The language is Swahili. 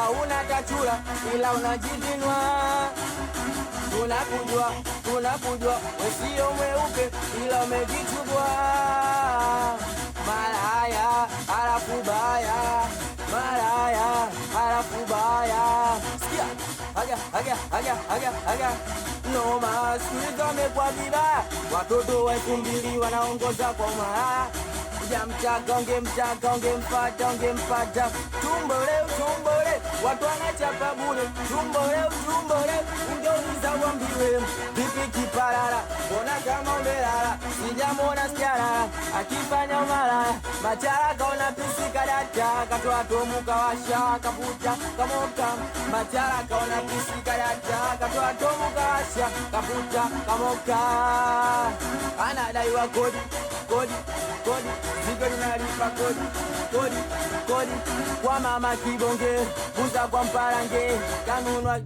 hauna tachula ila unajivinwa. Tunakujua wesio mweupe ila umejichubwa. Malaya halafu baya, malaya halafu baya. Sikia haga noma, siku wamekuwa vibaya. Watoto wa 2000 wanaongoza kwa umalaya. Ungemtaka ungempata. Tumbole watu wanachapa bure. Tumbole ungeuliza wambiwe vipi kipalala, mbona kama umelala, sijamona sijalala akifanya umalaya. Machala kaona pisi kadata, katoa tomu kawasha kaputa kamoka. Machala kaona pisi kadata, katoa tomu kawasha kaputa kamoka. Anadaiwa kodi zigo linalipa kodi kwa mama kibonge, buza kwa mparange, kanunwa